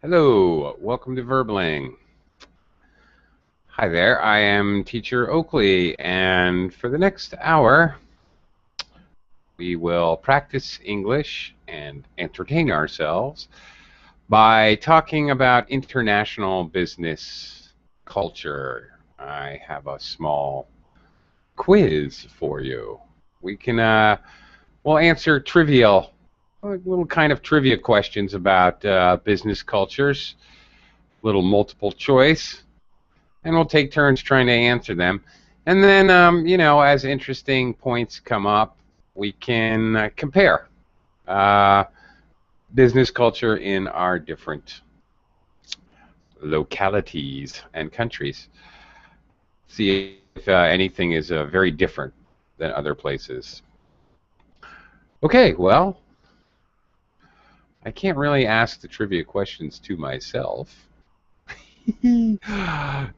Hello, welcome to Verbling. Hi there, I am Teacher Oakley, and for the next hour, we will practice English and entertain ourselves by talking about international business culture. I have a small quiz for you. We'll answer little kind of trivia questions about business cultures, little multiple choice. And we'll take turns trying to answer them. And then, as interesting points come up, we can compare business culture in our different localities and countries. See if anything is very different than other places. Okay, well, I can't really ask the trivia questions to myself.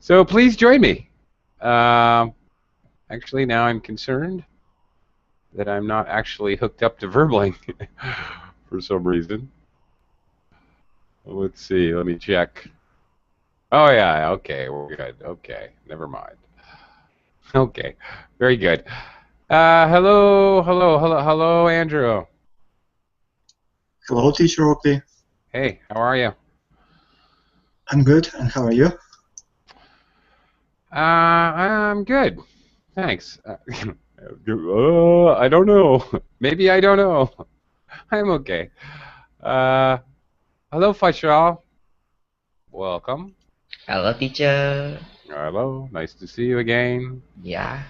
So please join me. Actually, now I'm concerned that I'm not actually hooked up to Verbling for some reason. Let's see. Let me check. Oh, yeah. Okay. We're good. Okay. Never mind. Okay. Very good. Hello, Andrew. Hello, Teacher Oakley. Hey, how are you? I'm good, and how are you? I'm good. Thanks. I don't know. Maybe I don't know. I'm okay. Hello, Faisal. Welcome. Hello, teacher. Hello. Nice to see you again. Yeah,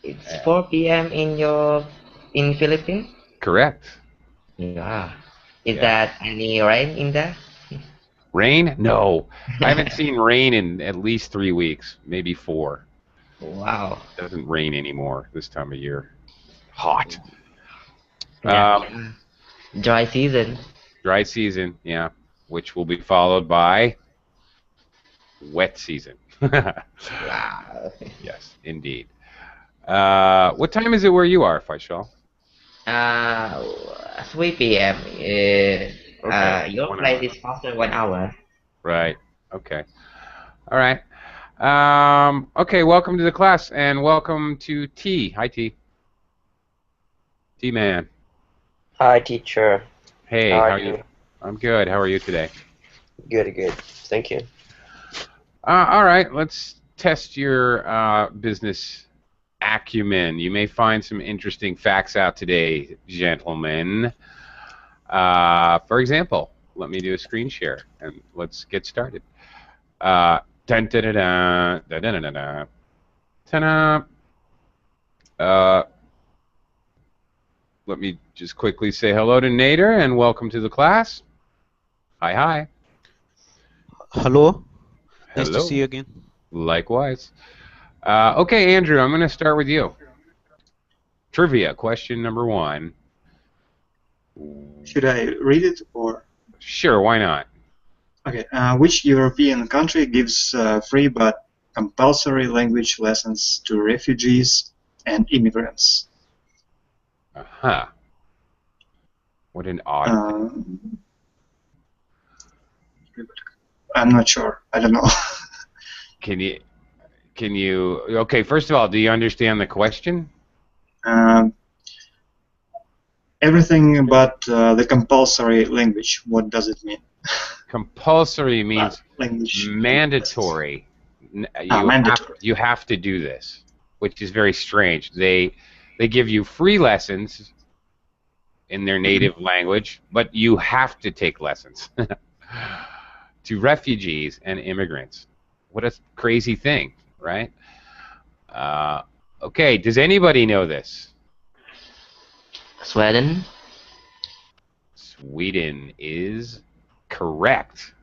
it's 4 p.m. in Philippines. Correct. Yeah. Is Yeah. that any rain in there? Rain? No. I haven't seen rain in at least 3 weeks, maybe 4. Wow. It doesn't rain anymore this time of year. Hot. Yeah. Dry season. Dry season, yeah, which will be followed by wet season. Wow. Yes, indeed. What time is it where you are, Faisal? 3 p.m. Okay, Your 1 flight hour. is faster 1 hour. Right. Okay. All right. Okay, welcome to the class, and welcome to T. Hi, T. T-Man. Hi, teacher. Hey, How how are are you? you? I'm good. How are you today? Good, good. Thank you. All right, let's test your business acumen. You may find some interesting facts out today, gentlemen. For example, let me do a screen share, and let's get started. Dun, dun, dun, dun, dun, dun, dun, dun. Ta-da. Let me just quickly say hello to Nader, and welcome to the class. Hi, hi. Hello. Nice to Hello. see you again. Likewise. Okay, Andrew, I'm going to start with you. Trivia, question number 1. Should I read it or? Sure, why not? Okay. Which European country gives free but compulsory language lessons to refugees and immigrants? Uh-huh. What an odd thing. I'm not sure. I don't know. Can you, okay, first of all, do you understand the question? Everything but the compulsory language. What does it mean? Compulsory means Language mandatory. Mandatory. You have to do this, which is very strange. They give you free lessons in their native language, but you have to take lessons to refugees and immigrants. What a crazy thing, right? Okay, does anybody know this? Sweden. Sweden is correct.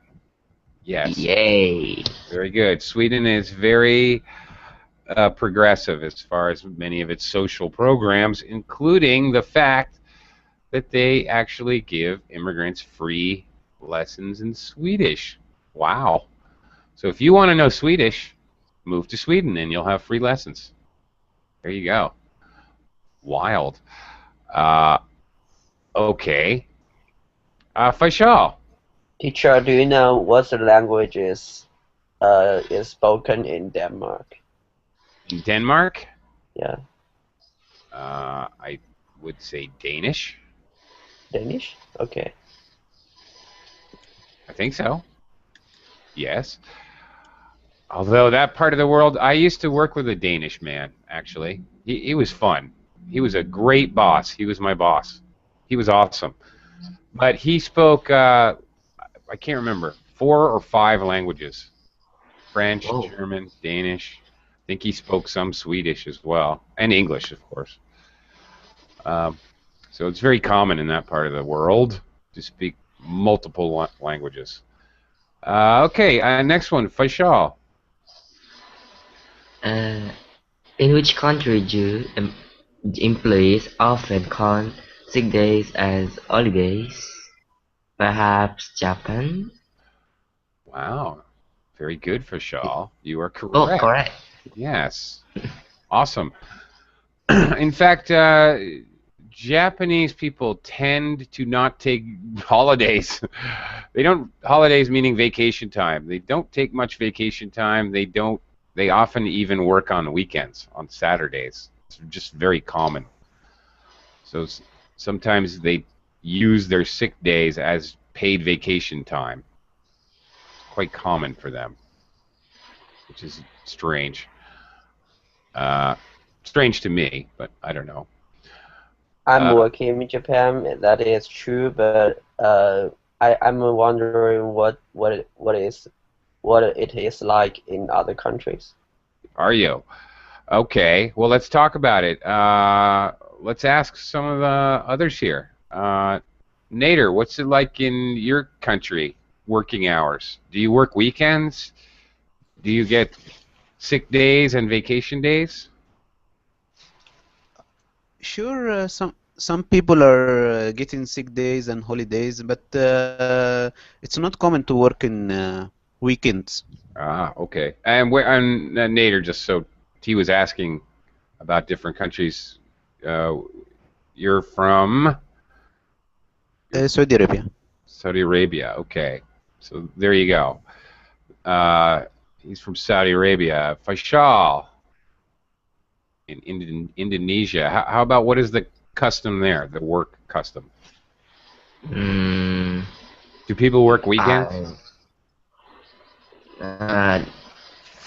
Yes. Yay. Very good. Sweden is very progressive as far as many of its social programs, including the fact that they actually give immigrants free lessons in Swedish. Wow. So if you want to know Swedish, move to Sweden and you'll have free lessons. There you go. Wild. Okay. Faisal, Teacher, do you know what the language is spoken in Denmark? In Denmark, Yeah, I would say Danish. Danish? Okay. I think so. Yes. Although that part of the world, I used to work with a Danish man, actually. He was fun. He was a great boss. He was my boss. He was awesome. But he spoke, I can't remember, 4 or 5 languages. French, Oh, German, Danish. I think he spoke some Swedish as well. And English, of course. Um, so it's very common in that part of the world to speak multiple languages. Okay, next one, Faisal. uh, in which country do employees often count sick days as holidays? Perhaps Japan? Wow, very good, Faisal. You are Oh, correct. correct. Yes, awesome. In fact, Japanese people tend to not take holidays. They don't, holidays meaning vacation time. They don't take much vacation time. They often even work on weekends, on Saturdays. It's just very common. So sometimes they use their sick days as paid vacation time. It's quite common for them, which is strange. Uh, Strange to me, but I don't know. I'm working in Japan, that is true, but I'm wondering what it is like in other countries. Are you? Okay, well, let's talk about it. Let's ask some of the others here. Nader, what's it like in your country, working hours? Do you work weekends? Do you get sick days and vacation days? Sure, some people are getting sick days and holidays, but it's not common to work in weekends. Ah, okay. And Nader, just so he was asking about different countries. You're from Saudi Arabia. Saudi Arabia. Okay, so there you go. He's from Saudi Arabia. Faisal in Indonesia. How about, what is the custom there? The work custom. Mm, Do people work weekends?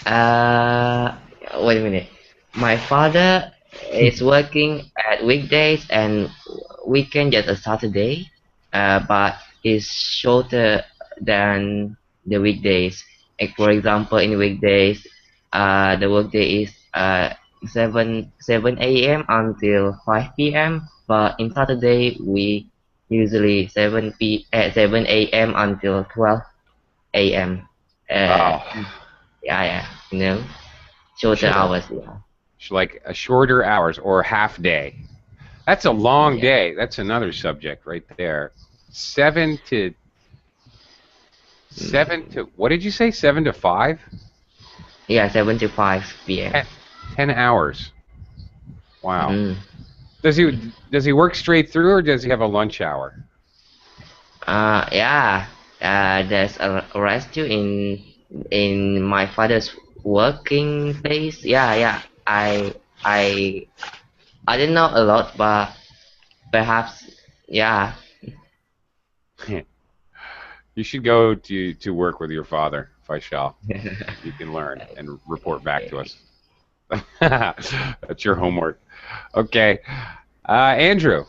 uh, Wait a minute. My father is working at weekdays and weekend just a Saturday, but it's shorter than the weekdays. Like for example, in weekdays, the workday is 7 a.m. until 5 p.m. But in Saturday, we usually 7 a.m. until 12 a.m. Uh, Oh, yeah, shorter sure. hours. Yeah, Like a shorter hours or half day. That's a long yeah, day. That's another subject right there. 7 to what did you say? 7 to 5? yeah, 7 to 5 p.m. 10 hours. Wow. Mm. Does he work straight through, or does he have a lunch hour? Yeah. There's a rest too in my father's working place. Yeah. I I didn't know a lot, but perhaps yeah. You should go to work with your father, Faisal. You can learn and report back to us. That's your homework. Okay. Andrew,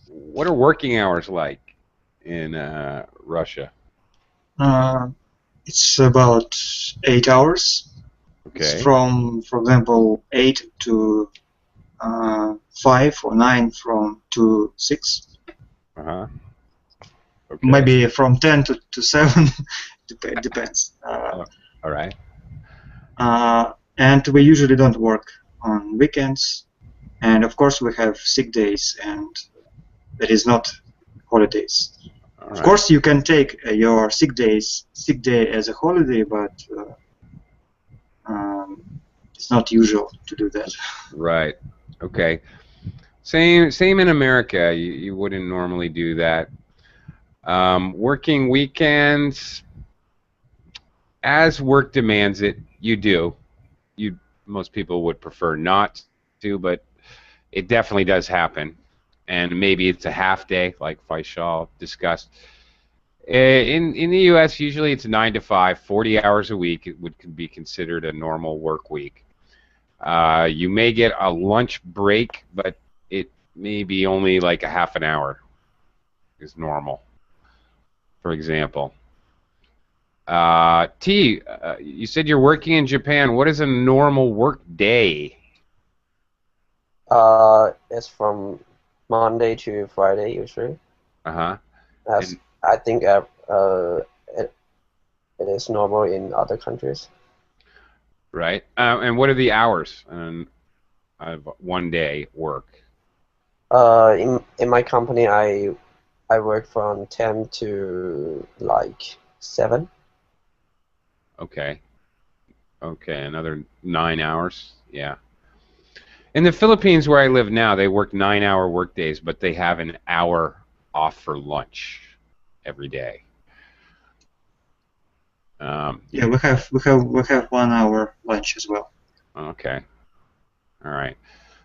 what are working hours like in Russia? It's about 8 hours. It's Okay. from, for example, 8 to 5 or 9 from to 6. Uh-huh. Okay. Maybe from 10 to 7. Depends. All right. And we usually don't work on weekends. And of course, we have sick days, and that is not holidays. All Of right. course, you can take your sick day as a holiday, but it's not usual to do that. Right. Okay. Same in America. You wouldn't normally do that. Working weekends, as work demands it, you do. Most people would prefer not to, but it definitely does happen. And maybe it's a half day, like Faisal discussed. In the U.S., usually it's 9 to 5, 40 hours a week. It would be considered a normal work week. You may get a lunch break, but it may be only like a half an hour is normal, for example. You said you're working in Japan. What is a normal work day? It's from Monday to Friday usually. Uh-huh. As I think it is normal in other countries. Right. And what are the hours of one day work? In my company, I work from 10 to like 7. Okay. Okay, another 9 hours. Yeah. In the Philippines, where I live now, they work 9-hour work days, but they have an hour off for lunch every day. Yeah, we have 1 hour lunch as well. Okay. All right.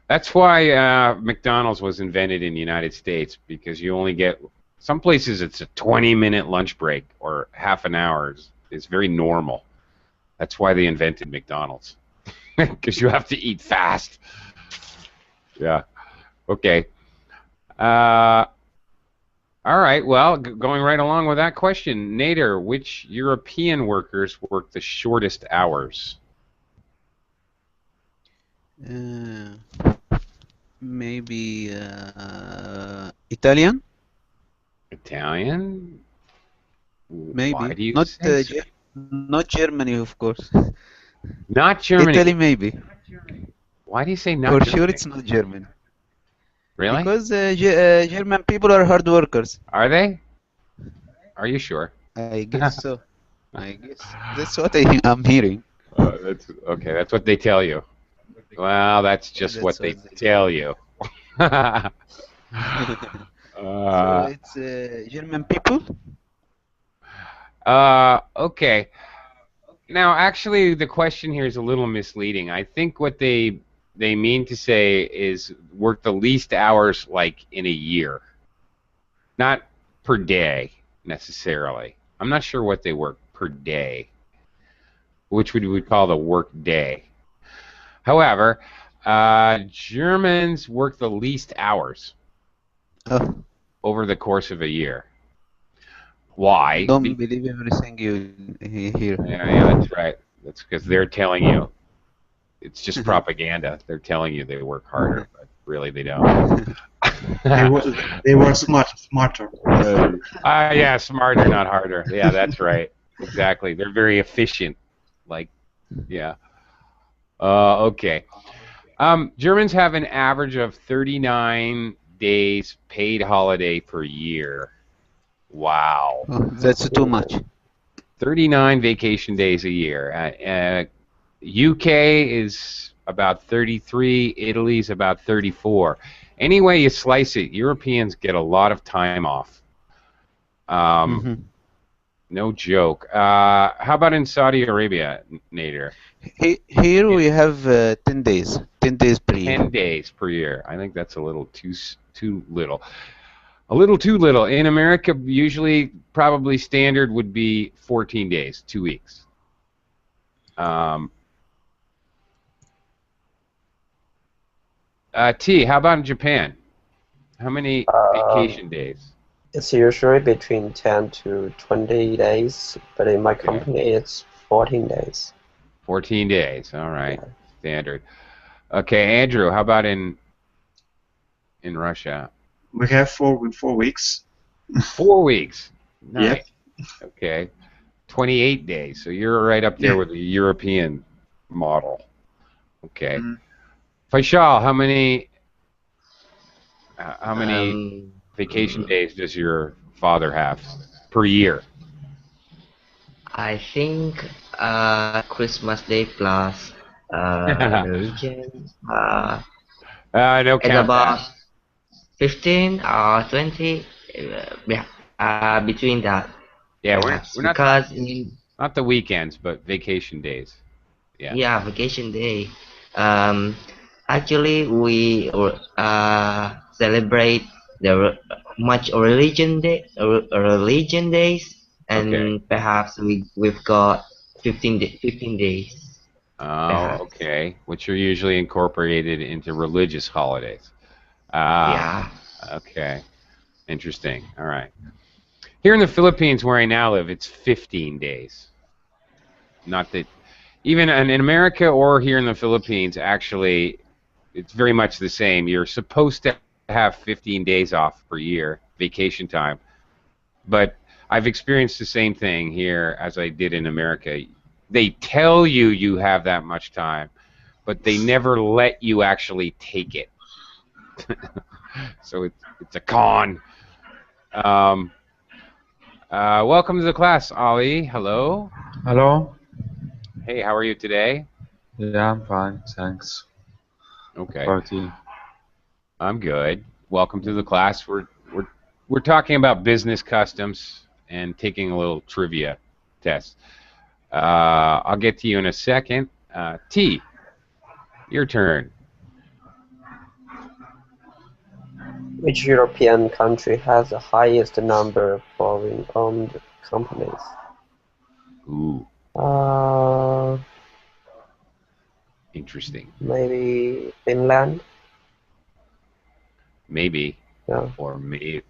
That's why McDonald's was invented in the United States, because you only get some places it's a 20-minute lunch break or half an hour is very normal. That's why they invented McDonald's, because you have to eat fast. Yeah. Okay. All right. Well, going right along with that question, Nader, which European workers work the shortest hours? Maybe Italian? Italian? Maybe. Why do you Not say so? not Germany, of course. Not Germany. Italy, maybe. Why do you say not For Germany? sure, it's not Germany. Really? Because German people are hard workers. Are they? Are you sure? I guess so. I guess that's what I'm hearing. That's okay. That's what they tell you. Well, that's just what they tell you. So it's German people? Okay. Now, actually, the question here is a little misleading. I think what they mean to say is work the least hours, like, in a year. Not per day, necessarily. I'm not sure what they work per day, which we would call the work day. However, Germans work the least hours over the course of a year. Why? Don't believe everything you hear. Yeah, that's right. That's because they're telling you. It's just propaganda. They're telling you they work harder, but really they don't. They work smarter. Yeah, smarter, not harder. Yeah, that's right. Exactly. They're very efficient. Like, yeah. Okay. Germans have an average of 39 days paid holiday per year. Wow. Oh, that's too much. 39 vacation days a year. UK is about 33. Italy's about 34. Any way you slice it, Europeans get a lot of time off. No joke. How about in Saudi Arabia, Nader? Here we have 10 days. 10 days per year. 10 days per year. I think that's a little too little. A little too little. In America, usually, probably standard would be 14 days, 2 weeks. T, how about in Japan? How many vacation days? It's usually between 10 to 20 days, but in my company it's 14 days. 14 days. All right. Yeah. Standard. Okay, Andrew, how about in Russia? We have 4 weeks. 4 weeks. Nice. Yeah. Okay. 28 days. So you're right up there with the European model. Okay. Faisal, how many vacation days does your father have per year? I think Christmas Day plus the weekend. No It's count about that. 15 or 20. Yeah. Between that, Yeah, perhaps we're not because in not the weekends, but vacation days. Yeah. yeah, vacation day. Um, Actually, we celebrate the much religion days, Okay. and perhaps we've got 15 days, Oh, perhaps. okay. Which are usually incorporated into religious holidays. Ah, Yeah, okay. Interesting. All right. Here in the Philippines, where I now live, it's 15 days. Not that even in America or here in the Philippines, actually, it's very much the same. You're supposed to have 15 days off per year, vacation time. But I've experienced the same thing here as I did in America. They tell you you have that much time, but they never let you actually take it. So it's a con. Um, Welcome to the class, Ali. Hello. Hello? Hey, how are you today? Yeah, I'm fine, thanks. Okay, About you? I'm good. Welcome to the class. We're talking about business customs and taking a little trivia test. I'll get to you in a second. T, your turn. Which European country has the highest number of foreign-owned companies? Ooh, Uh, interesting. maybe Finland? Maybe, Yeah. or maybe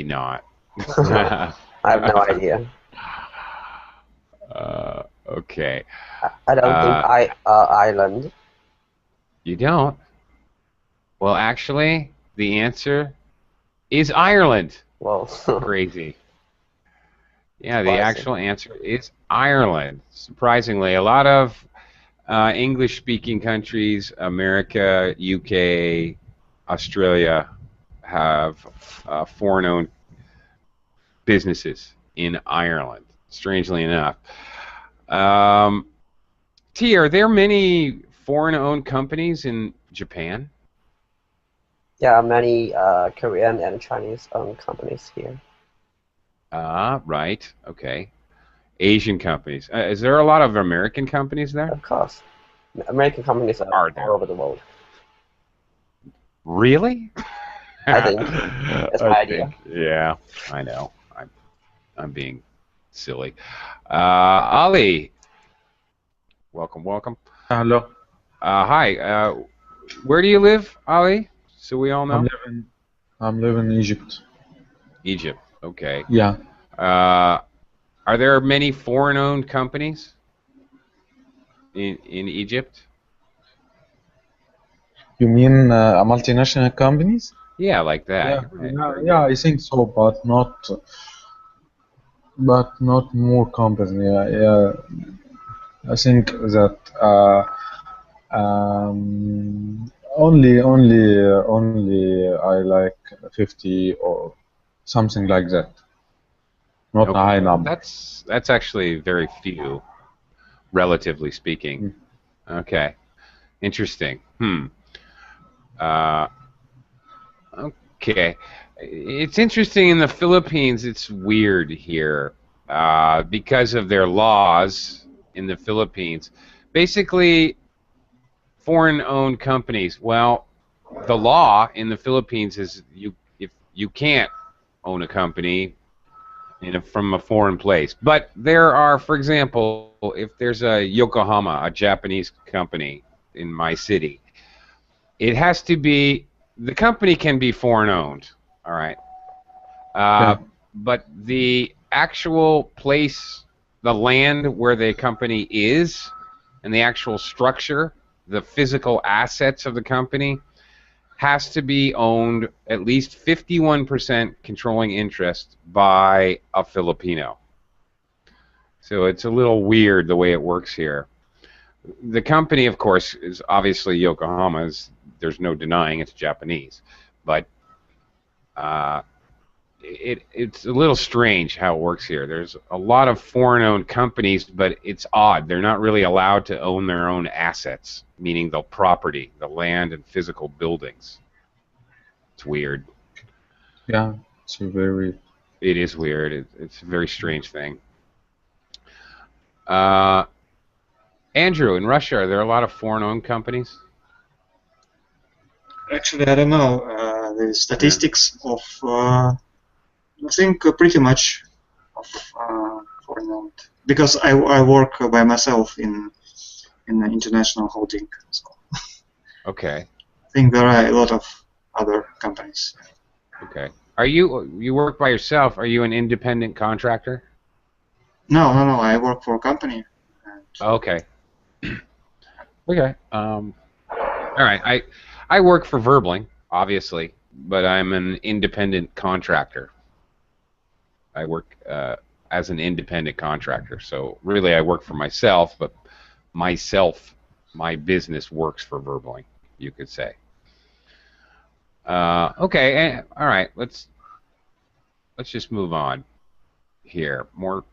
not. I have no idea. Okay. I don't think Ireland. You don't? Well, actually, the answer is Ireland. Well, Crazy. Yeah, the surprising. actual answer is Ireland. Surprisingly, a lot of English-speaking countries, America, UK, Australia, have foreign-owned businesses in Ireland. Strangely enough, um, T, are there many foreign-owned companies in Japan? Yeah, many Korean and Chinese-owned companies here. Right. Okay. Asian companies. Is there a lot of American companies there? Of course. American companies are Are all there? over the world. Really? I think. That's I my idea. think. Yeah, I know. I'm being silly. Ali, welcome. Hello. Hi. Where do you live, Ali? So we all I'm know. living I'm living in Egypt. Egypt. Okay. Yeah. Are there many foreign-owned companies in Egypt? You mean multinational companies? Yeah, like Yeah, that. Right, yeah, very yeah, good. I think so, but not more companies. Yeah, yeah. I think that only I like 50 or something like that. Not a high Okay. Well, number. that's actually very few, relatively speaking. Mm. Okay. Interesting. Uh, okay. It's interesting in the Philippines. It's weird here because of their laws in the Philippines. Basically, foreign-owned companies. Well, the law in the Philippines is if you can't own a company from a foreign place. But there are, for example, if there's a Yokohama, a Japanese company in my city, it has to be, the company can be foreign owned, all right? Yeah, But the actual place, the land where the company is, and the actual structure, the physical assets of the company, has to be owned at least 51% controlling interest by a Filipino. So it's a little weird the way it works here. The company, of course, is obviously Yokohama's. There's no denying it's Japanese, but uh, it's a little strange how it works here. There's a lot of foreign-owned companies, but it's odd. They're not really allowed to own their own assets, meaning the property, the land and physical buildings. It's weird. yeah. It's very. It is weird. It's a very strange thing. Andrew, in Russia, are there a lot of foreign-owned companies? Actually, I don't know the statistics of. I think pretty much of foreign-owned, because I work by myself in an international holding. So Okay. I think there are a lot of other companies. Okay. Are you work by yourself? Are you an independent contractor? No. I work for a company. Okay. Okay. All right. I work for Verbling, obviously, but I'm an independent contractor. I work as an independent contractor. So really, I work for myself, but my business works for Verbling, you could say. Okay. All right. Let's just move on here. More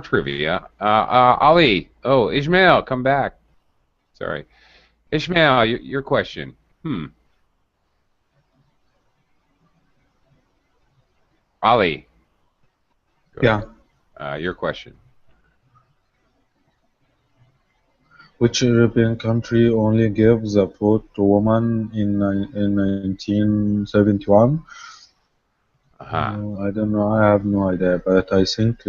trivia. Ali. Oh, Ishmael, come back. Sorry. Ishmael, your question. Ali. Go Yeah. ahead. Your question. Which European country only gave the vote to women in 1971? I don't know. I have no idea, but I think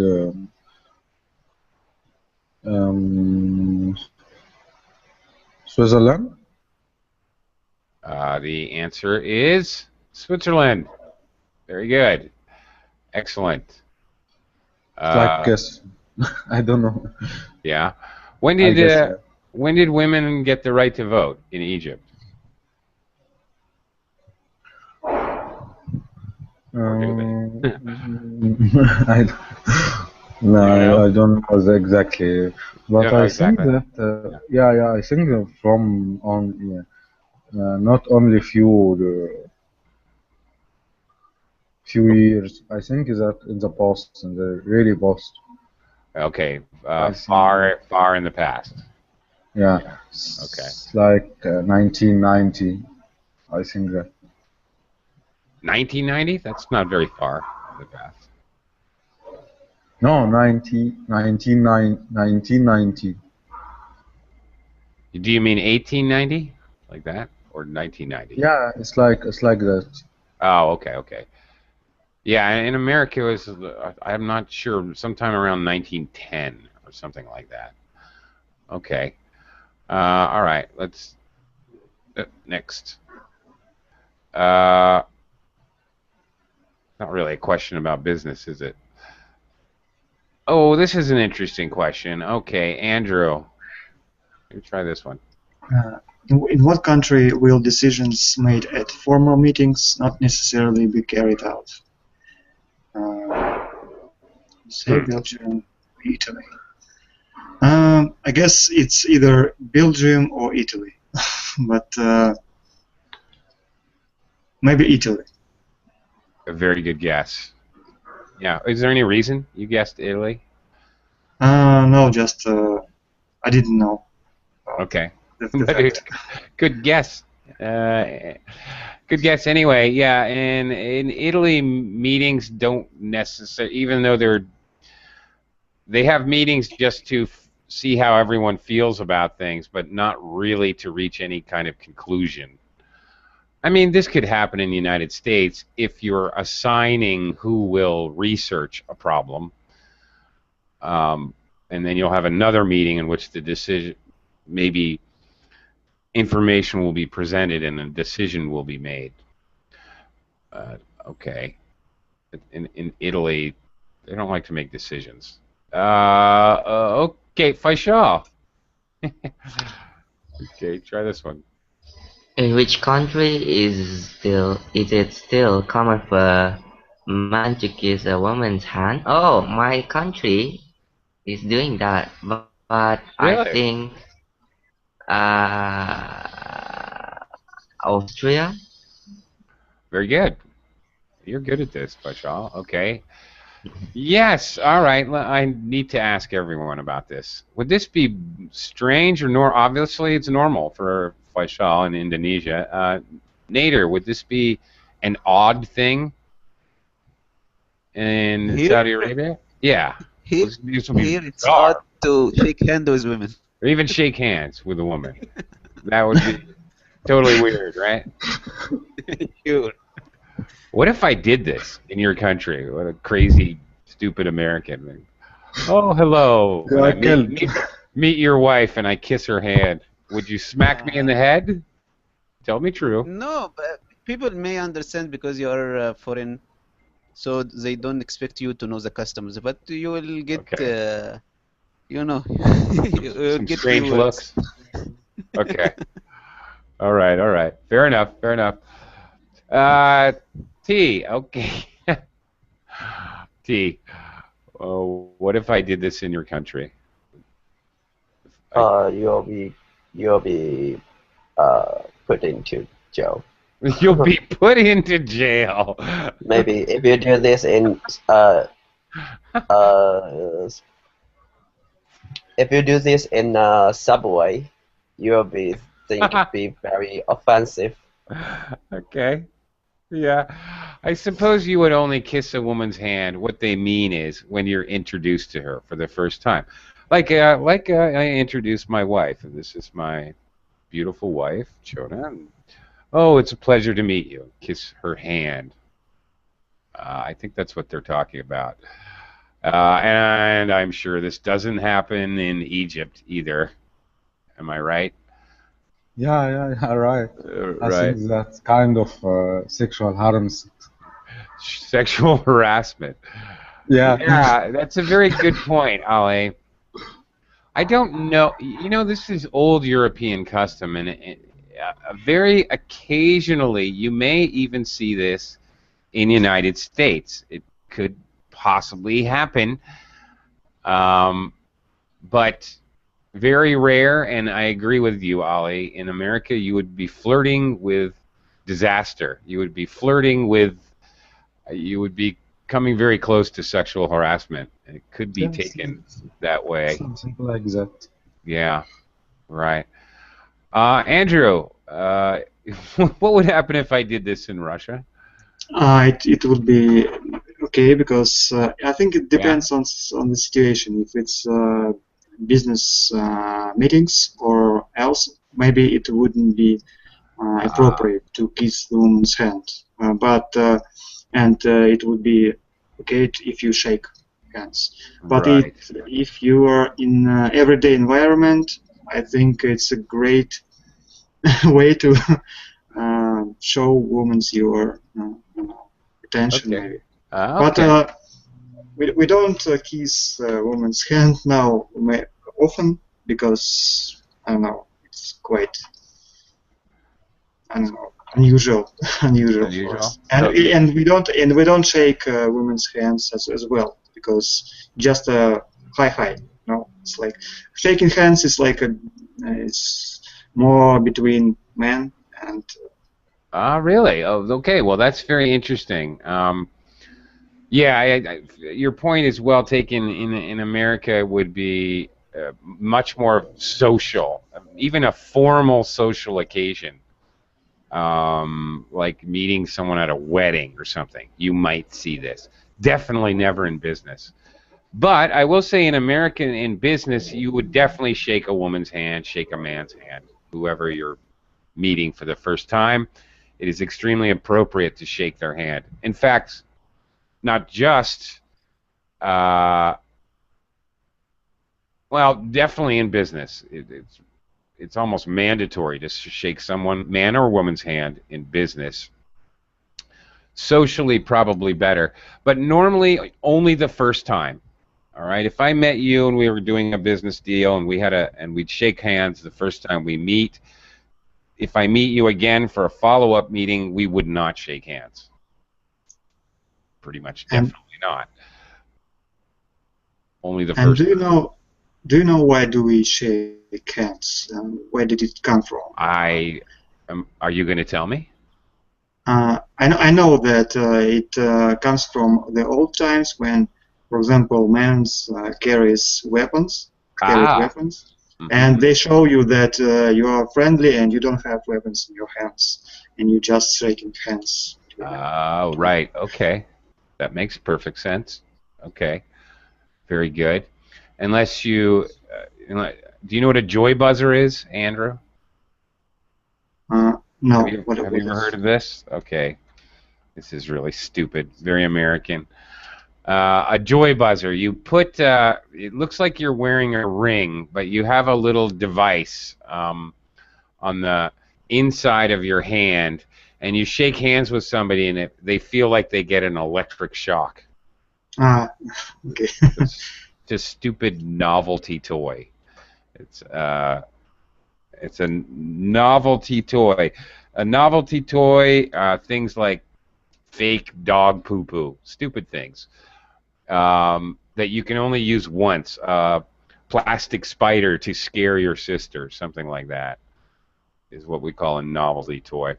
Switzerland. The answer is Switzerland. Very good. Excellent. Like guess. I don't know. Yeah. When did women get the right to vote in Egypt? I don't know exactly, but I think that I think that from not only few years. I think that in the past, in the really past. Okay, far in the past. Yeah. Okay. It's like 1990. I think that. 1990? That's not very far in the past. No, 1990. Do you mean 1890? Like that? Or 1990? Yeah, it's like that. Oh, okay. Yeah, in America it was, I'm not sure, sometime around 1910 or something like that. Okay. All right, let's, next. Not really a question about business, is it? Oh, this is an interesting question. Okay, Andrew. Let me try this one. In what country will decisions made at formal meetings not necessarily be carried out? Say Belgium, Italy. I guess it's either Belgium or Italy, but maybe Italy. A very good guess. Yeah. Is there any reason you guessed Italy? No, just I didn't know. Okay. Good guess. Good guess anyway. Yeah, in Italy, meetings don't necessarily, even though they have meetings just to see how everyone feels about things, but not really to reach any kind of conclusion. I mean, this could happen in the United States if you're assigning who will research a problem, and then you'll have another meeting in which the decision, maybe information will be presented and a decision will be made. Okay. In Italy, they don't like to make decisions. Okay, Faisal. Okay, try this one. In which country is it still common for a man to kiss a woman's hand? Oh, my country is doing that, but Really? I think Austria. Very good. You're good at this, Faisal. Okay. Yes. All right. I need to ask everyone about this. Would this be strange or obviously it's normal for Faisal in Indonesia. Nader, would this be an odd thing in Here, Saudi Arabia? Yeah. here, This will be here it's bizarre. odd to shake hand with women. Or even shake hands with a woman. That would be totally weird, right? Sure. What if I did this in your country? What a crazy, stupid American thing. Oh, hello. You When are I killed. meet your wife and I kiss her hand, would you smack me in the head? Tell me true. No, but people may understand because you're foreign, so they don't expect you to know the customs. But you will get, Okay. you know, you will Some get strange few words. looks. Okay. All right. All right. Fair enough. Fair enough. T. Okay. T. Oh, what if I did this in your country? You'll be put into jail. You'll be put into jail. Maybe if you do this in if you do this in a subway, you'll be very offensive. Okay. Yeah. I suppose you would only kiss a woman's hand. What they mean is when you're introduced to her for the first time. Like I introduced my wife, and this is my beautiful wife, Chona. And, oh, it's a pleasure to meet you. Kiss her hand. I think that's what they're talking about. And I'm sure this doesn't happen in Egypt either. Am I right? Yeah, right. I Right. think that's kind of sexual harassment. Sexual harassment. Yeah. Yeah, that's a very good point, Ali. I don't know. You know, this is old European custom, and very occasionally you may even see this in United States. It could possibly happen, but very rare. And I agree with you, Ali. In America, you would be flirting with disaster. You would be flirting with. You would be coming very close to sexual harassment. And it could be Yes, taken that way. something like that. Yeah, right. Andrew, what would happen if I did this in Russia? It would be okay because I think it depends on the situation. If it's business meetings or else, maybe it wouldn't be appropriate to kiss the woman's hand. It would be okay if you shake hands. But Right. if you are in everyday environment, I think it's a great way to show women your attention. Okay. Maybe. Okay. But we don't kiss woman's hand now often because I don't know, it's quite unusual for us. And Okay. we don't shake women's hands as well because just hi. No, it's like shaking hands is like it's more between men and. Really? Oh, okay. Well, that's very interesting. Yeah, your point is well taken. In America, it would be much more social, even a formal social occasion, like meeting someone at a wedding or something. You might see this. Definitely never in business. But I will say in America, in business, you would definitely shake a woman's hand, shake a man's hand, whoever you're meeting for the first time. It is extremely appropriate to shake their hand. In fact, not just, well, definitely in business. It's almost mandatory to shake someone, man or woman's hand in business. Socially, probably better, but normally only the first time. All right. If I met you and we were doing a business deal and we'd shake hands the first time we meet. If I meet you again for a follow-up meeting, we would not shake hands. Pretty much, definitely not. Only the first. And do you know why do we shake hands? Where did it come from? Are you going to tell me? I know that it comes from the old times when, for example, men carries weapons. And they show you that you are friendly and you don't have weapons in your hands, and you just shaking hands. Oh, right. Okay, That makes perfect sense. Okay, very good. Unless you, do you know what a joy buzzer is, Andrew? No. Have you ever heard of this? Okay, this is really stupid. Very American. A joy buzzer. You put. It looks like you're wearing a ring, but you have a little device on the inside of your hand, and you shake hands with somebody, and they feel like they get an electric shock. Okay. It's a stupid novelty toy. It's a novelty toy. A novelty toy. Things like fake dog poo-poo, stupid things that you can only use once. Plastic spider to scare your sister, something like that, is what we call a novelty toy.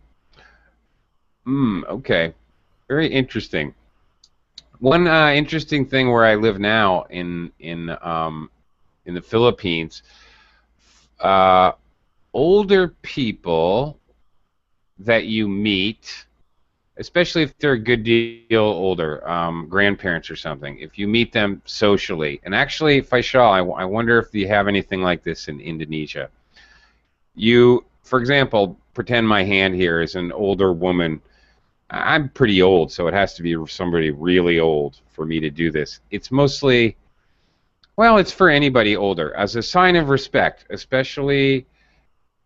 Okay, very interesting. One interesting thing where I live now in the Philippines, older people that you meet, especially if they're a good deal older, grandparents or something, if you meet them socially, and actually, Faisal, I wonder if you have anything like this in Indonesia. You, for example, pretend my hand here is an older woman. I'm pretty old, so it has to be somebody really old for me to do this. It's mostly, well, it's for anybody older, as a sign of respect, especially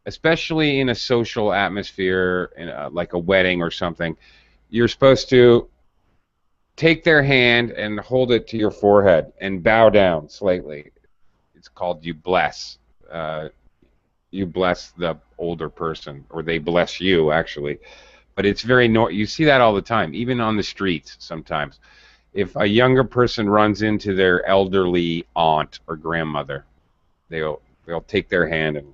in a social atmosphere, like a wedding or something. You're supposed to take their hand and hold it to your forehead and bow down slightly. It's called you bless. You bless the older person, or they bless you, actually. But it's very you see that all the time, even on the streets sometimes. If a younger person runs into their elderly aunt or grandmother, they'll take their hand and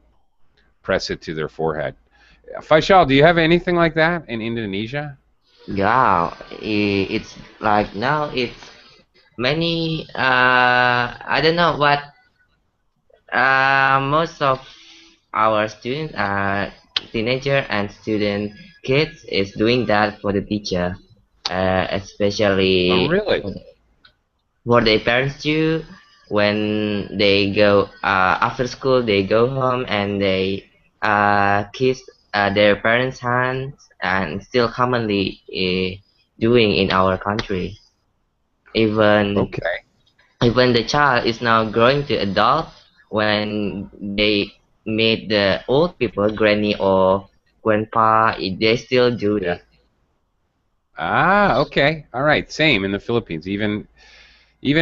press it to their forehead. Faisal, do you have anything like that in Indonesia? Yeah, it's like now it's many. I don't know, but most of our students are teenager and student kids is doing that for the teacher, especially Oh, really? what their parents do when they go after school. They go home and they kiss their parents' hands, and still commonly doing in our country. Even the child is now growing to adult, when they meet the old people, granny or grandpa, they still do it. Okay. All right. Same in the Philippines. Even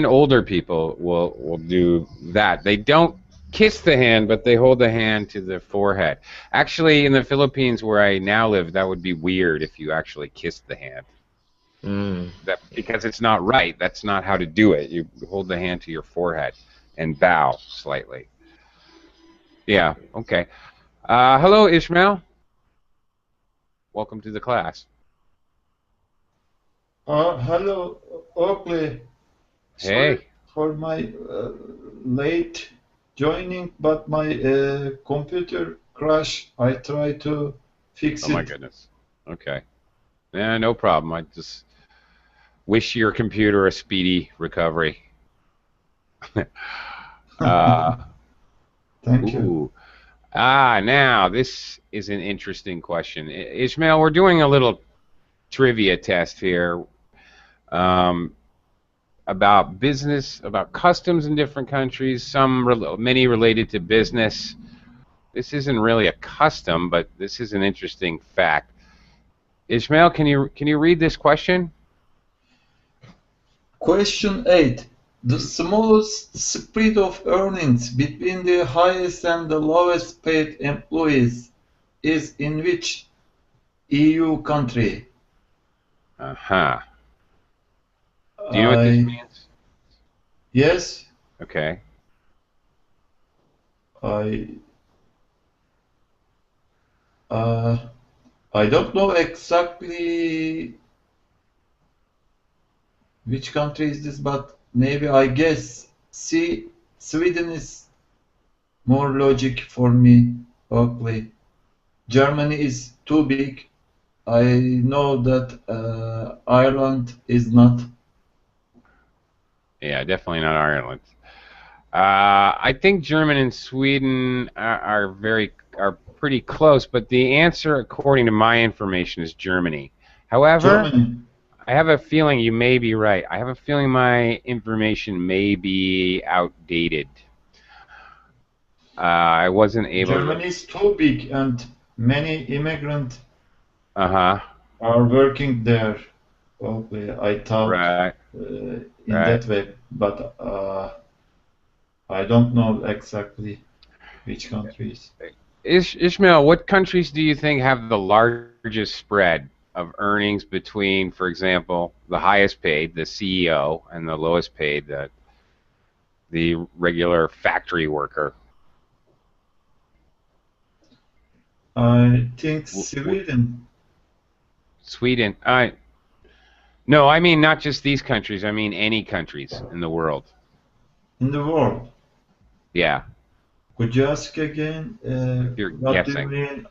older people will do that. They don't kiss the hand, but they hold the hand to the forehead. Actually, in the Philippines, where I now live, that would be weird if you actually kissed the hand. Because it's not right. That's not how to do it. You hold the hand to your forehead and bow slightly. Yeah. Okay. Hello, Ishmael. Welcome to the class. Hello, Oakley. Sorry for my late joining, but my computer crashed. I try to fix it. Oh my goodness. Okay. Yeah, no problem. I just wish your computer a speedy recovery. Thank you. Now this is an interesting question. Ishmael, we're doing a little trivia test here about business, about customs in different countries, many related to business. This isn't really a custom, but this is an interesting fact. Ishmael, can you read this question? Question 8. The smallest spread of earnings between the highest and the lowest paid employees is in which EU country? Do you know what this means? Yes. Okay. I don't know exactly which country is this, but maybe I guess Sweden is more logic for me. Hopefully, Germany is too big. I know that Ireland is not. Yeah, definitely not Ireland. I think German and Sweden are pretty close, but the answer, according to my information, is Germany. However, Germany. I have a feeling you may be right. I have a feeling my information may be outdated. I wasn't able to. Germany is too big and many immigrants Uh-huh. are working there. Probably, I thought Right. in that way, but I don't know exactly which countries. Ishmael, what countries do you think have the largest spread of earnings between, for example, the highest paid, the CEO, and the lowest paid, the regular factory worker? I think Sweden. Sweden. No, I mean not just these countries. I mean any countries in the world. In the world. Yeah. Could you ask again? You're What do you guessing. mean?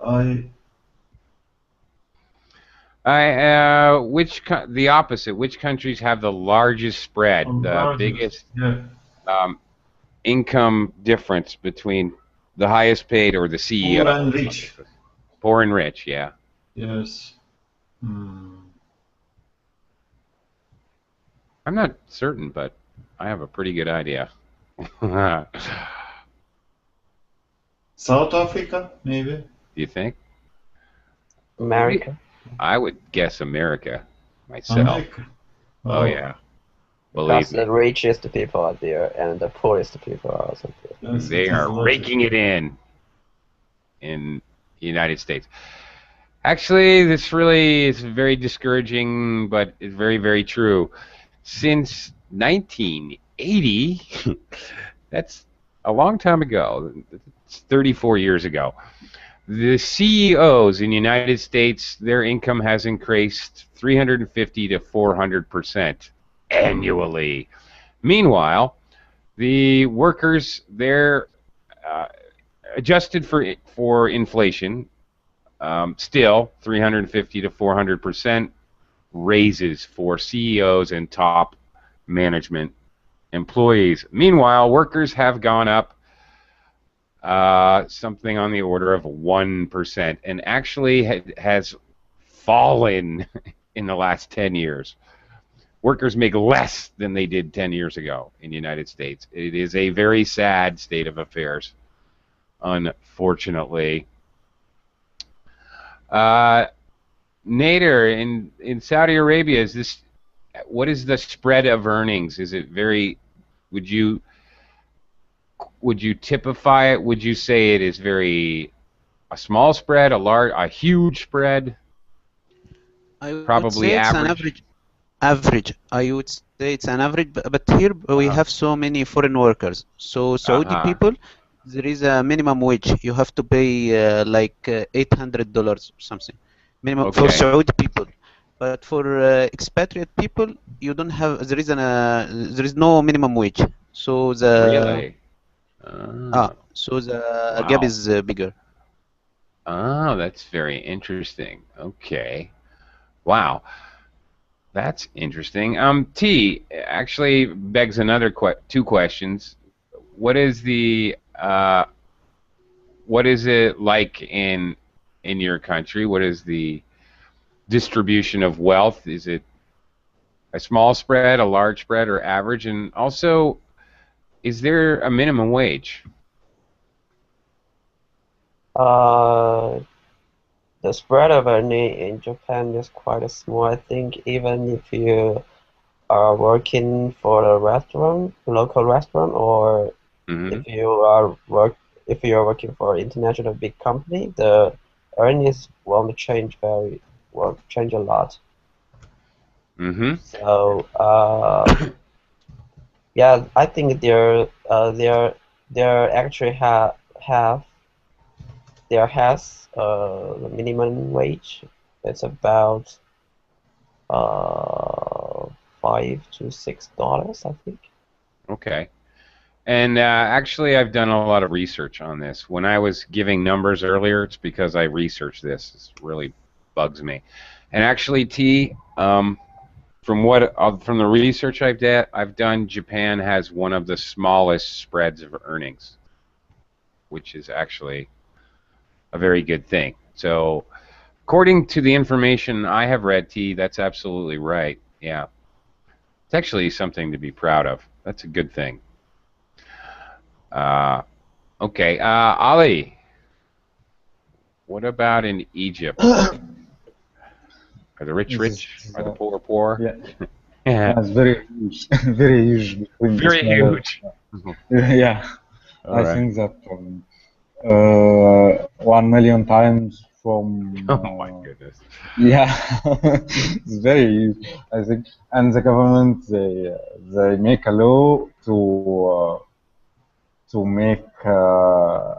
The opposite. Which countries have the largest spread, the biggest income difference between the highest paid or the CEO? Poor and rich. Poor and rich, yeah. Yes. I'm not certain, but I have a pretty good idea. South Africa, maybe? Do you think? America. I would guess America myself. America. Oh, yeah. Because Believe me. the richest people are there and the poorest people are also there. Yes, They are raking it in the United States. Actually, this really is very discouraging, but it's very, very true. Since 1980, that's a long time ago. It's 34 years ago. The CEOs in the United States, their income has increased 350 to 400% annually. Meanwhile, the workers, they're adjusted for inflation, still 350 to 400% raises for CEOs and top management employees. Meanwhile, workers have gone up something on the order of 1%, and actually has fallen in the last 10 years. Workers make less than they did 10 years ago in the United States. It is a very sad state of affairs, unfortunately. Nader, in Saudi Arabia, what is the spread of earnings? Is it very, would you typify it? Would you say it is a small spread, a huge spread? I would Probably say it's average. an average. I would say it's an average, but here we have so many foreign workers. So Saudi people, there is a minimum wage. You have to pay like $800 or something, minimum for Saudi people. But for expatriate people, you don't have. There is no minimum wage. So Really? So the gap is bigger. Oh, that's very interesting. Okay. Wow. That's interesting. T actually begs another two questions. What is it like in your country? What is the distribution of wealth? Is it a small spread, a large spread, or average? And also, is there a minimum wage? The spread of earning in Japan is quite small. I think even if you are working for a local restaurant, or if you are working for an international big company, the earnings won't change a lot. So yeah, I think there actually has the minimum wage. It's about $5 to $6, I think. Okay. And actually, I've done a lot of research on this. When I was giving numbers earlier, it's because I researched this. It really bugs me. And actually, T, from the research I've done, Japan has one of the smallest spreads of earnings, which is actually a very good thing. So, according to the information I have read, T, that's absolutely right. Yeah, it's actually something to be proud of. That's a good thing. Okay, Ali, what about in Egypt? Are the rich rich? Are the poor poor? Yeah. Yeah. It's very huge, very huge between the Very smaller. huge. Yeah, All I right. think that 1 million times from. Oh my goodness. Yeah, it's very huge. I think, and the government they make a law to make a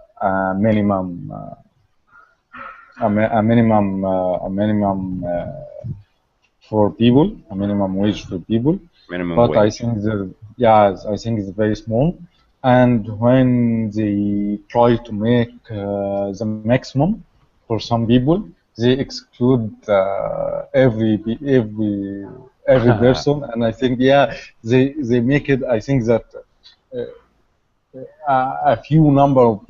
minimum a minimum for people, a minimum wage for people. Minimum But I wage. think I think it's very small. And when they try to make the maximum for some people, they exclude every person. And I think they make it. I think that a few number of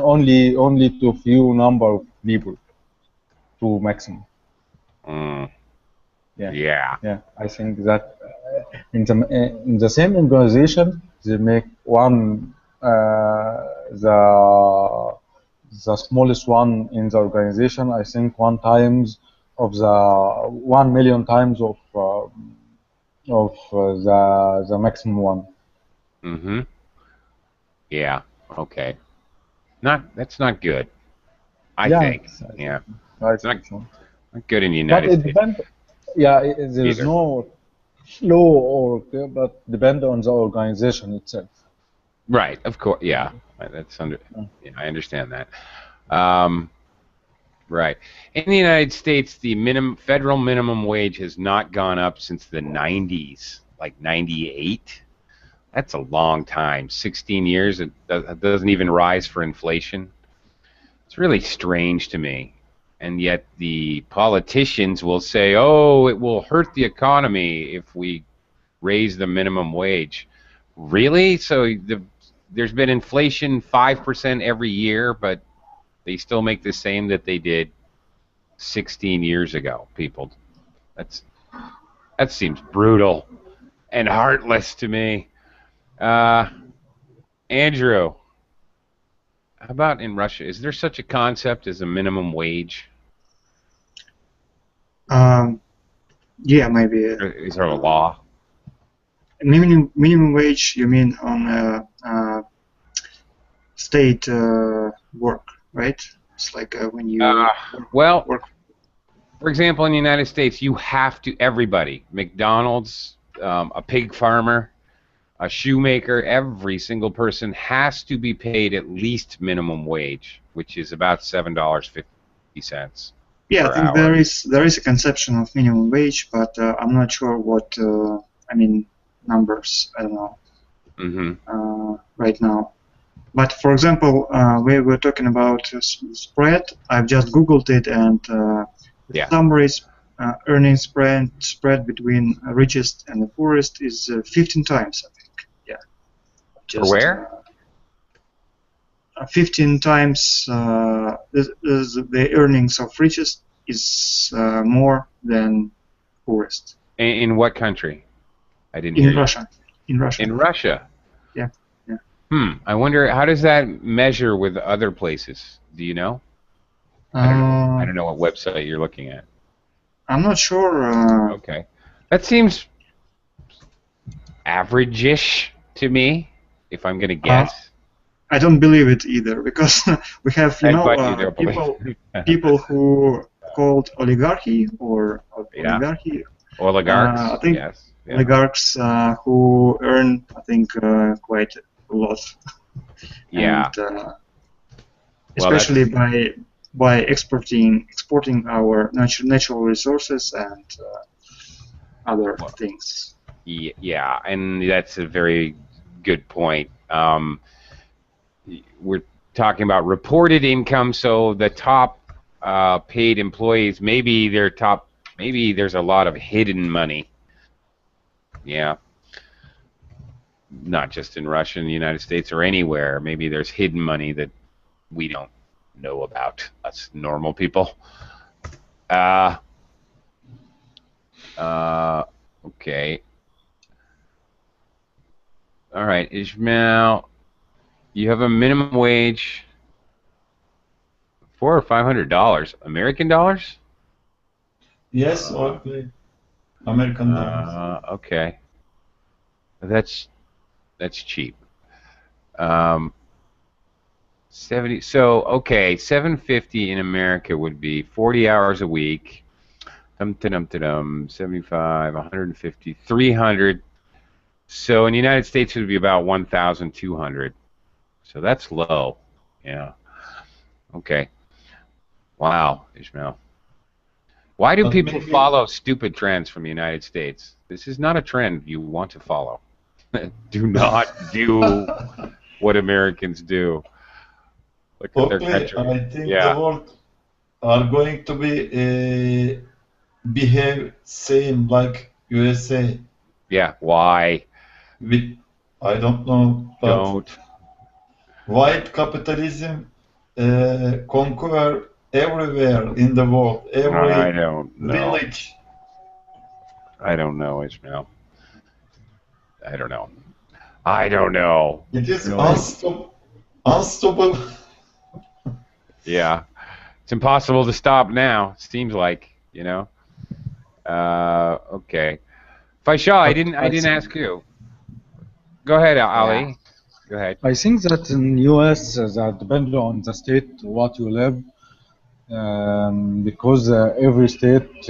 only to few number of people to maximum. Yeah. I think that in the same organization they make one the smallest one in the organization. I think 1 times of the 1 million times of the maximum one. Mm-hmm. Yeah. Okay. That's not good. I think. Yeah. It's not good in the United States. But it depends. Yeah, there is no law but depend on the organization itself. Right. Of course. Yeah. That's Yeah, I understand that. Right. In the United States, the federal minimum wage has not gone up since the 90s, like 98. That's a long time. 16 years. It doesn't even rise for inflation. It's really strange to me. And yet the politicians will say, oh, it will hurt the economy if we raise the minimum wage. Really? So there's been inflation 5% every year, but they still make the same that they did 16 years ago, people. That seems brutal and heartless to me. Andrew, how about in Russia? Is there such a concept as a minimum wage? Yeah, maybe. Is there a law? Minimum wage, you mean on state work, right? It's like when you work. For example, in the United States, you have to, everybody, McDonald's, a pig farmer, a shoemaker, every single person has to be paid at least minimum wage, which is about $7.50. Yeah, I think there is a conception of minimum wage, but I'm not sure what numbers. I don't know right now. But for example, we were talking about spread. I've just Googled it, and summaries earnings spread between richest and the poorest is 15 times, I think. Yeah. For where? 15 times the earnings of richest is more than poorest. In what country? I didn't hear Russia. In Russia. In Russia. Yeah. I wonder, how does that measure with other places? Do you know? I don't know what website you're looking at. I'm not sure. Okay. That seems average-ish to me, if I'm going to guess. I don't believe it either, because we have people who called oligarchy or oligarchy. Oligarchs, I think yes. Oligarchs who earn, I think, quite a lot. Yeah. And, especially by exporting our natural resources and other things. Yeah, and that's a very good point. We're talking about reported income, so the top paid employees, maybe there's a lot of hidden money Yeah. Not just in Russia and the United States or anywhere. Maybe there's hidden money that we don't know about, us normal people. Okay. All right, Ishmael, you have a minimum wage, $400 or $500 American dollars? Yes, okay. American dollars. Okay. That's cheap. 70. So okay, 750 in America would be 40 hours a week. 75, 150, 300. So in the United States it would be about 1,200. So that's low. Yeah. Okay. Wow, Ishmael. Why do But people maybe follow stupid trends from the United States? This is not a trend you want to follow. Do not do what Americans do. Look at their okay, country. I think the Yeah. world are going to be behave same like USA. Yeah. Why? With I don't know, but Don't. white capitalism conquer everywhere in the world, I every don't know. village. I don't know, Ishmael. I don't know. I don't know. It is Really? unstoppable. Yeah. It's impossible to stop now. Seems like, you know. Okay. Faisal, I didn't ask you. Go ahead, Ali. Yeah. Go ahead. I think that in US that depends on the state what you live, because every state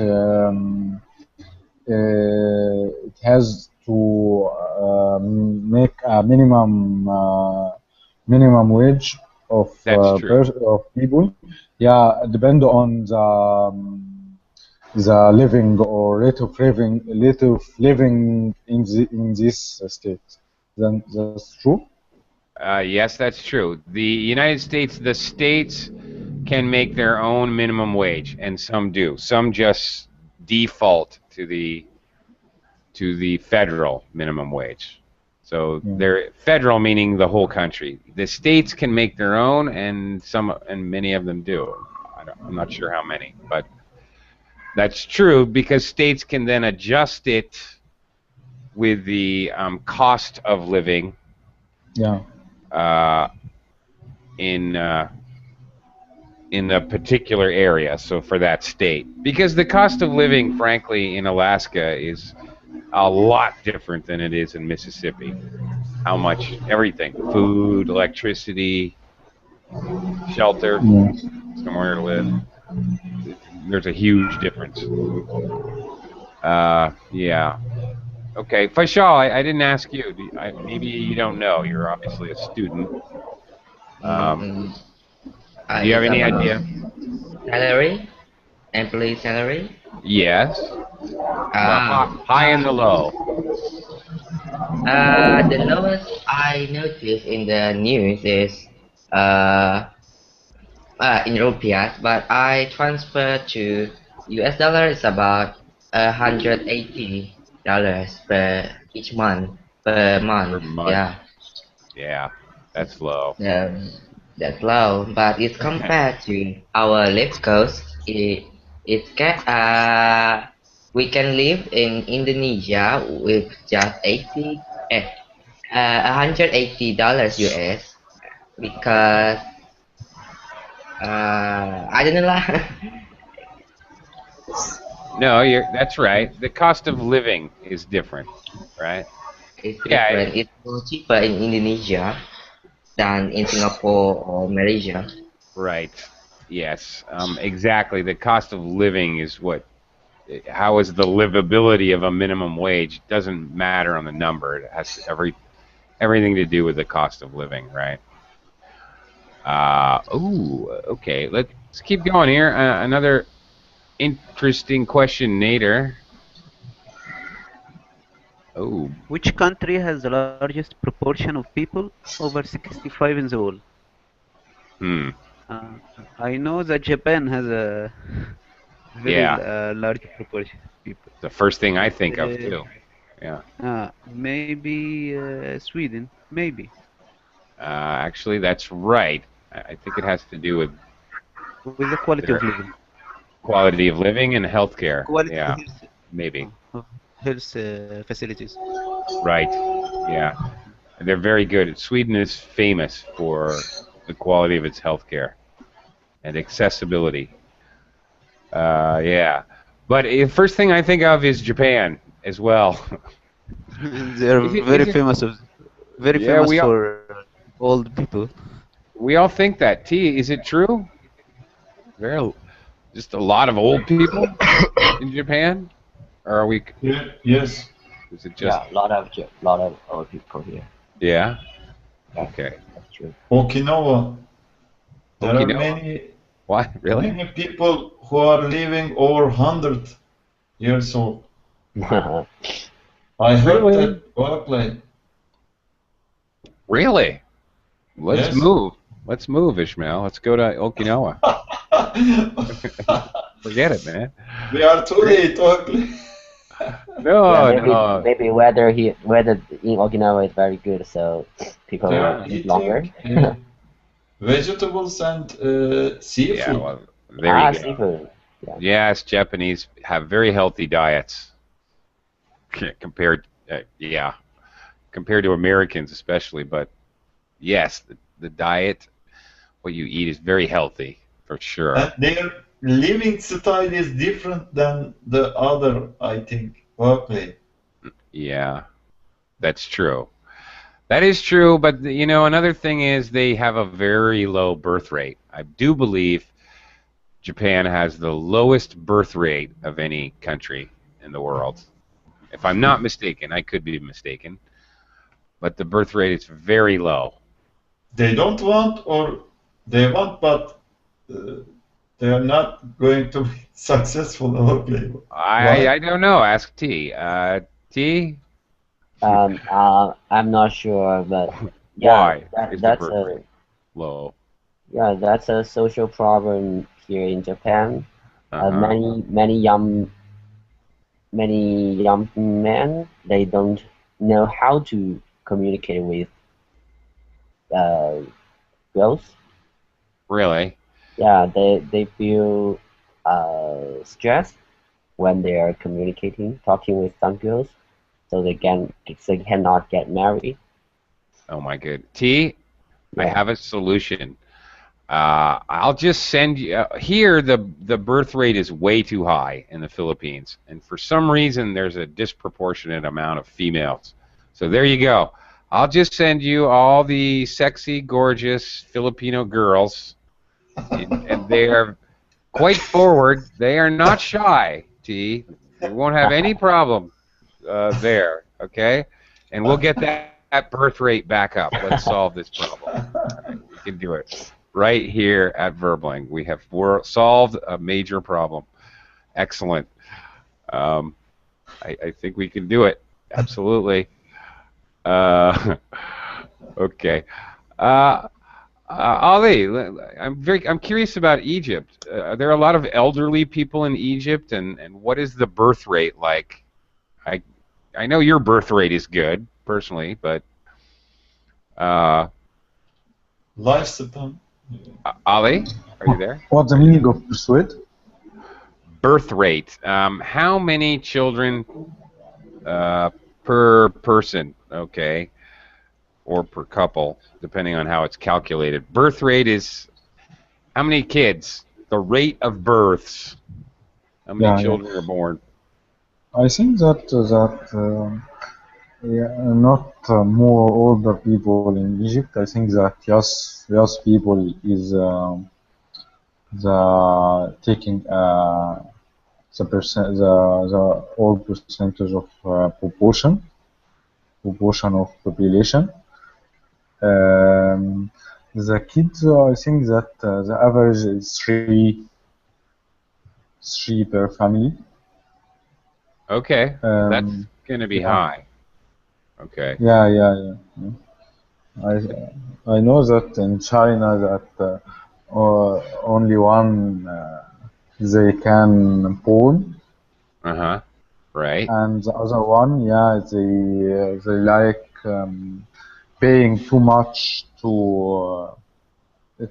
it has to make a minimum wage of That's true. of people. Yeah, depend on the living or rate of living in this state. Then that's true. Yes, that's true. The United States, the states can make their own minimum wage, and some do. Some just default to the federal minimum wage. So they're federal, meaning the whole country. The states can make their own, and many of them do. I'm not sure how many, but that's true because states can then adjust it with the cost of living. Yeah. In a particular area, so for that state, because the cost of living, frankly, in Alaska is a lot different than it is in Mississippi. How much everything, food, electricity, shelter, somewhere to live, there's a huge difference. Yeah. Okay, Faisal, I didn't ask you. Maybe you don't know. You're obviously a student. Do you have any idea? Salary? Employee salary? Yes. High and the low. The lowest I noticed in the news is in rupiah, but I transfer to US dollar is about $180 per each month per Per month. month. Yeah. Yeah, that's low. That's low, but it's compared to our left coast. We can live in Indonesia with just $180 US because I don't know. No, that's right. The cost of living is different, right? It's different. It's more cheaper in Indonesia than in Singapore or Malaysia. Right. Yes. Exactly. The cost of living is how is the livability of a minimum wage? It doesn't matter on the number. It has everything to do with the cost of living, right? Okay. Let's keep going here. Another interesting question, Nader. Oh. Which country has the largest proportion of people over 65 in the world? I know that Japan has a very large proportion of people. The first thing I think of too. Yeah. Maybe Sweden. Maybe. Actually, that's right. I think it has to do with With the quality their of living. quality of living and healthcare. Quality Yeah, health, maybe. health facilities. Right. Yeah. They're very good. Sweden is famous for the quality of its healthcare and accessibility. Yeah. But the first thing I think of is Japan as well. They are very Is it? famous very Yeah, famous for old people. we all think that. T, is it true? There just a lot of old people in Japan, or are we? Yeah, yes. Is it just? Yeah, lot of old people here. Yeah. Yeah, Okay. that's true. Okinawa. There are Okinawa. What? Really? many people who are living over 100 years old. I heard Really? that Berkeley. Really? Let's Yes. move. Let's move, Ishmael. Let's go to Okinawa. Forget it, man. We are too late, Berkeley. No, Yeah, no. maybe weather in Okinawa is very good, so people Yeah, will live longer. eating vegetables and seafood. Yeah, well, there you go. Seafood. Yeah. Yes, Japanese have very healthy diets compared, compared to Americans especially. But yes, the diet, what you eat is very healthy for sure. And their living style is different than the other, I think, Berkeley. Yeah, that's true. That is true, but another thing is they have a very low birth rate. I do believe Japan has the lowest birth rate of any country in the world. If I'm not mistaken, I could be mistaken, but the birth rate is very low. They don't want, or they want, but they are not going to be successful in Berkeley. I don't know. Ask T. T? I'm not sure, but yeah, Why is the that's birth rate low? yeah, that's a social problem here in Japan. Uh-huh. Many young men, they don't know how to communicate with girls. Really? Yeah, they feel stressed when they are communicating, talking with some girls, so they cannot get married. Oh my good. T, I Yeah. have a solution. I'll just send you here. The birth rate is way too high in the Philippines, and for some reason there's a disproportionate amount of females. So there you go. I'll just send you all the sexy, gorgeous Filipino girls, and they are quite forward. They are not shy. T, you won't have any problem there. Okay, and we'll get that birth rate back up. Let's solve this problem. All right, we can do it. Right here at Verbling, we have solved a major problem. Excellent. I think we can do it. Absolutely. Okay. Ali, I'm curious about Egypt. Are there a lot of elderly people in Egypt, and what is the birth rate like? I know your birth rate is good personally, but Lifespan. Ali, are you there? What's the meaning of persuade? Birth rate. How many children per person? Okay, or per couple, depending on how it's calculated. Birth rate is how many kids? The rate of births. How many children are born? I think that not more older people in Egypt. I think that yes people is the taking the old percentage of proportion of population. The kids, I think that the average is three per family. Okay, that's going to be high. Okay. Yeah. I know that in China that only one they can born. Uh-huh. Right. And the other one, yeah, they like paying too much to get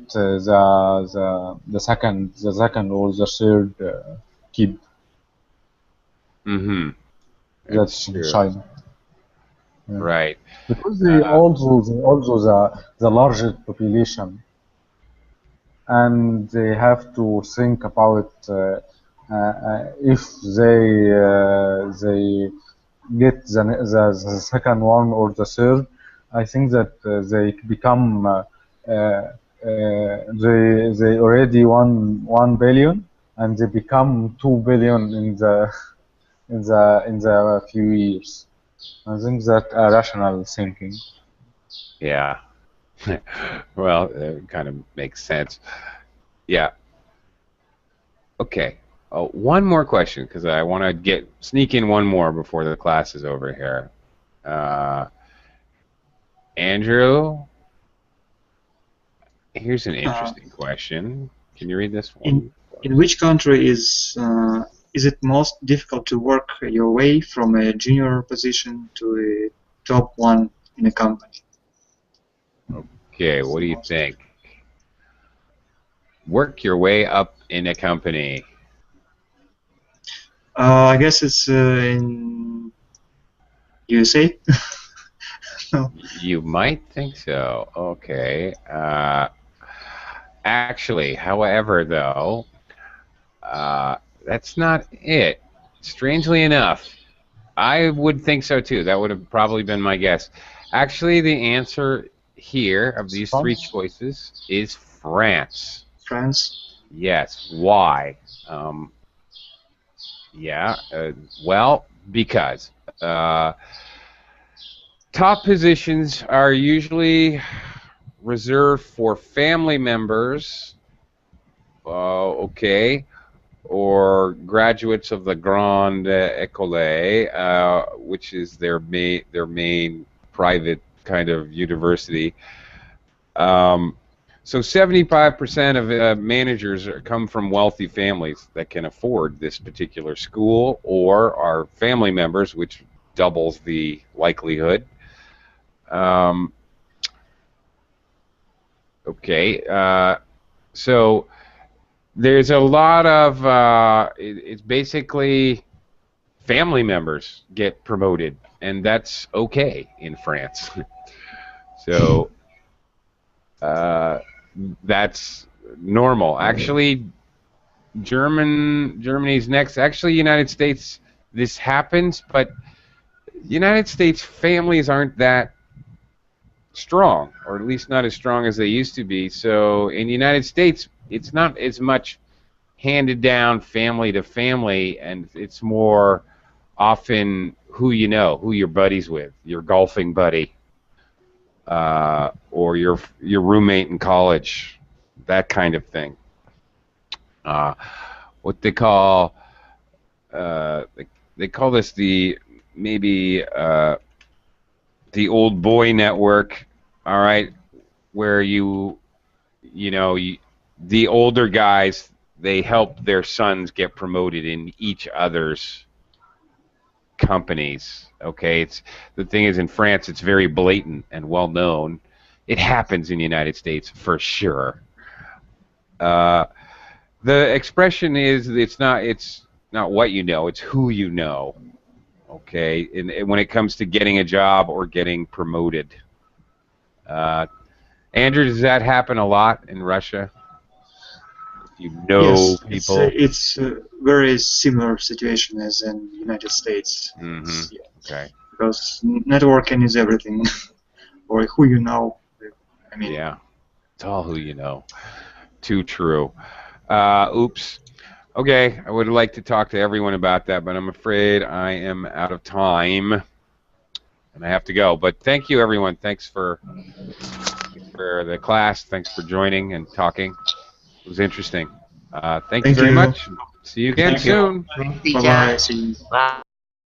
the second or the third kid. Mm-hmm. That's in true. China. Yeah. Right. Because they also the largest population, and they have to think about if they get the second one or the third. I think that they become they already 1 billion, and they become 2 billion in the few years. I think that rational thinking. Yeah. Well, it kind of makes sense. Yeah. Okay. Oh, one more question, because I want to sneak in one more before the class is over here. Andrew, here's an interesting question. Can you read this one? In which country is it most difficult to work your way from a junior position to a top one in a company? Okay, what do you think? Work your way up in a company. I guess it's in USA. No. You might think so. Okay. Actually, however, though, that's not it. Strangely enough, I would think so too. That would have probably been my guess. Actually, the answer here of these three choices is France. France? Yes. Why? Yeah. Well, because top positions are usually reserved for family members. Okay. Or graduates of the Grande École, which is their main private kind of university. So 75% of managers come from wealthy families that can afford this particular school, or are family members, which doubles the likelihood. Okay, so there's a lot of it's basically family members get promoted, and that's okay in France. So that's normal. Actually, Germany's next. Actually, United States, this happens, but United States families aren't that strong, or at least not as strong as they used to be. So in the United States, it's not as much handed down family to family, and it's more often who you know, who you're buddies with, your golfing buddy, or your roommate in college, that kind of thing. What they call they call this the old boy network. All right, where the older guys, they help their sons get promoted in each other's companies. Okay, the thing is, in France, it's very blatant and well known. It happens in the United States for sure. The expression is it's not what you know, it's who you know. Okay, and when it comes to getting a job or getting promoted. Andrew, does that happen a lot in Russia? You know, yes, people. It's a very similar situation as in the United States. Mm-hmm. Yeah. Okay. Because networking is everything, or who you know. I mean. Yeah, it's all who you know. Too true. Oops. Okay, I would like to talk to everyone about that, but I'm afraid I am out of time, and I have to go. But thank you, everyone. Thanks for the class. Thanks for joining and talking. It was interesting. Thank you very much. See you again soon. Thanks, teacher. Bye-bye. See you. Bye.